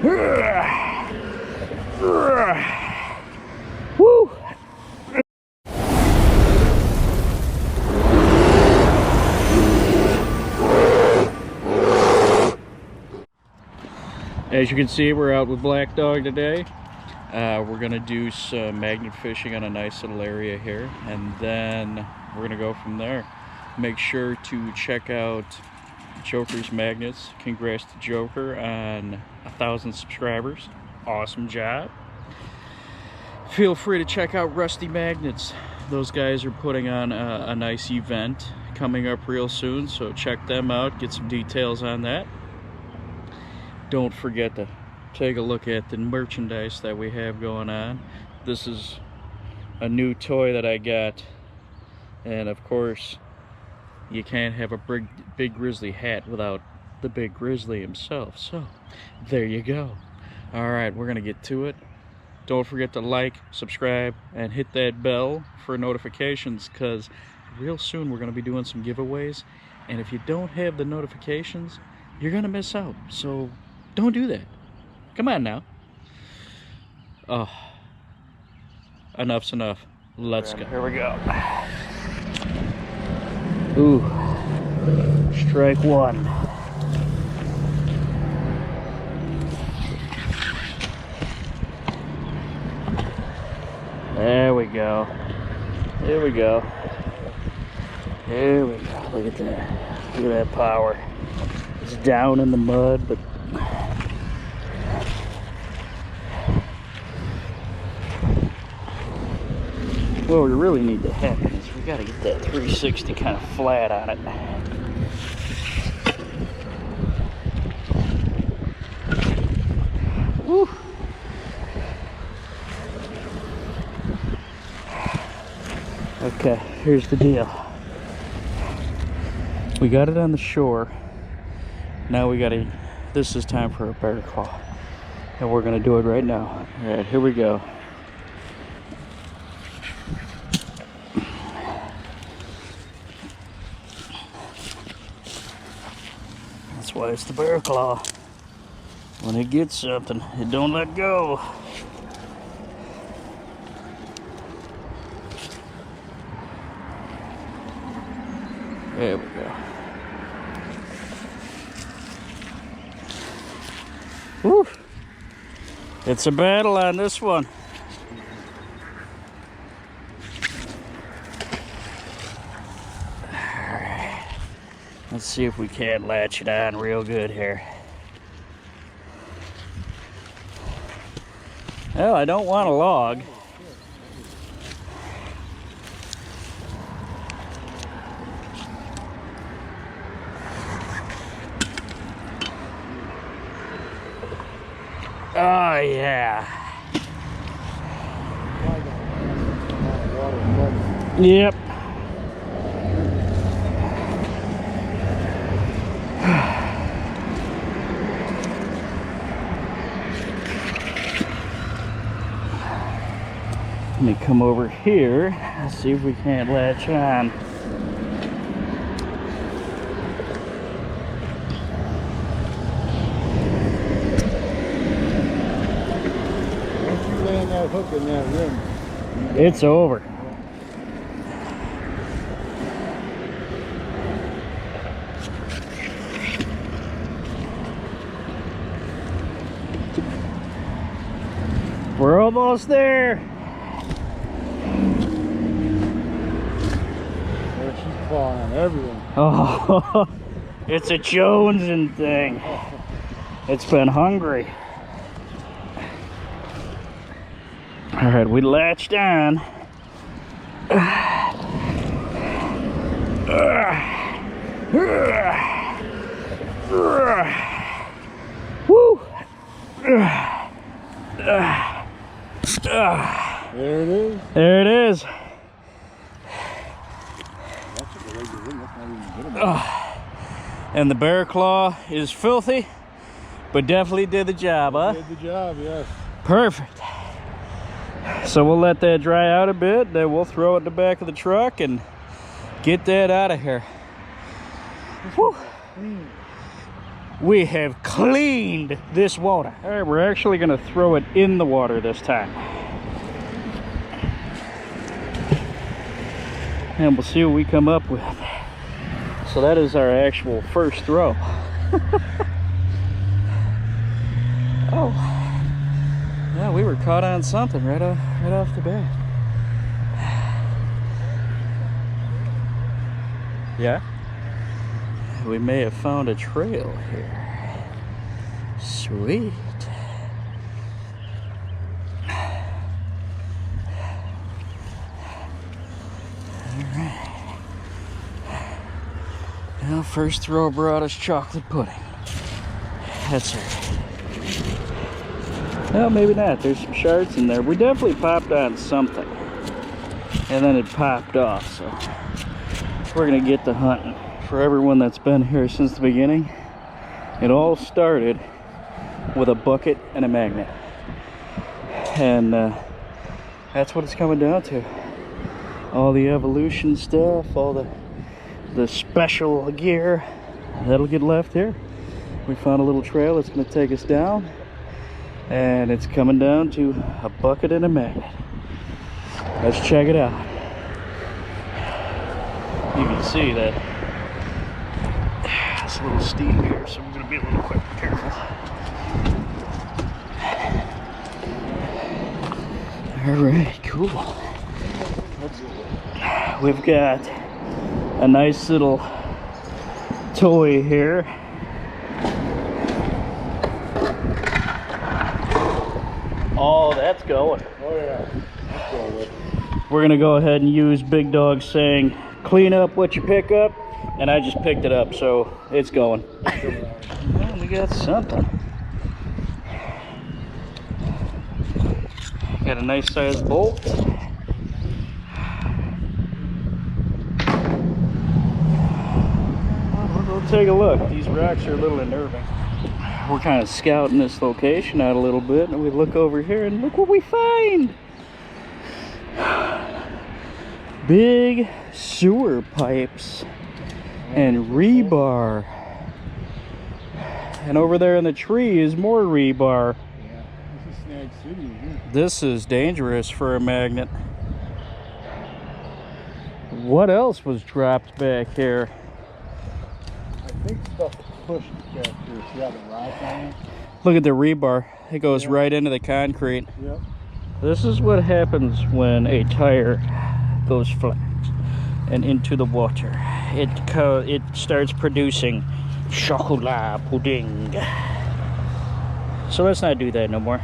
Woo! As you can see, we're out with Black Dog today. We're gonna do some magnet fishing on a nice little area here, and then we're gonna go from there. Make sure to check out Joker's Magnets. Congrats to Joker on 1,000 subscribers. Awesome job. Feel free to check out Rusty Magnets. Those guys are putting on a nice event coming up real soon, so check them out, get some details on that. Don't forget to take a look at the merchandise that we have going on. This is a new toy that I got, and of course you can't have a big grizzly hat without the big grizzly himself, so there you go. All right, we're gonna get to it. Don't forget to like, subscribe, and hit that bell for notifications, because real soon we're gonna be doing some giveaways, and if you don't have the notifications, you're gonna miss out. So don't do that. Come on now. Oh, enough's enough. Let's go. Here we go. Ooh, strike one. There we go. Here we go. Here we go. Look at that. Look at that power. It's down in the mud, but what we really need to happen is we got to get that 360 kind of flat on it. Woo. Okay, here's the deal. We got it on the shore. Now we gotta, this is time for a bear claw. And we're gonna do it right now. All right, here we go. That's why it's the bear claw. When it gets something, it don't let go. There we go. Woo. It's a battle on this one. Alright. Let's see if we can't latch it on real good here. Well, I don't want a log. Oh yeah. Yep. Let me come over here and see if we can't latch on. That hook in that rim. It's over. We're almost there. Yeah, she's clawing on everything. Oh, it's a Jonesing thing. It's been hungry. All right, we latched on. Woo! There it is. There it is. And the bear claw is filthy, but definitely did the job, huh? Did the job, yes. Perfect. So we'll let that dry out a bit, then we'll throw it in the back of the truck and get that out of here. Whew. We have cleaned this water. All right, we're actually gonna throw it in the water this time. And we'll see what we come up with. So that is our actual first throw. Oh, yeah, we were caught on something right off the bat. Yeah, we may have found a trail here. Sweet. Well, first throw brought us chocolate pudding. That's it. Well, maybe not. There's some shards in there. We definitely popped on something. And then it popped off, so we're gonna get to hunting. For everyone that's been here since the beginning, it all started with a bucket and a magnet. And that's what it's coming down to. All the evolution stuff, all the special gear, that'll get left here. We found a little trail that's going to take us down, and it's coming down to a bucket and a magnet. Let's check it out. You can see that it's a little steep here, so we're going to be a little quick, careful. All right, cool. We've got a nice little toy here. Oh, that's going. Oh yeah. That's going with it. We're gonna go ahead and use Big Dog saying, clean up what you pick up, and I just picked it up, so it's going. Well, we got something. Got a nice sized bolt. We'll take a look. These rocks are a little unnerving. We're kind of scouting this location out a little bit, and we look over here and look what we find. Big sewer pipes and rebar. And over there in the tree is more rebar. Yeah. This is Snag City, isn't it? This is dangerous for a magnet. What else was dropped back here? I think stuff pushed back here. See how the rock on it? Look at the rebar. It goes Yeah. right into the concrete. Yep. This is what happens when a tire goes flat and into the water. It starts producing chocolate pudding. So let's not do that no more.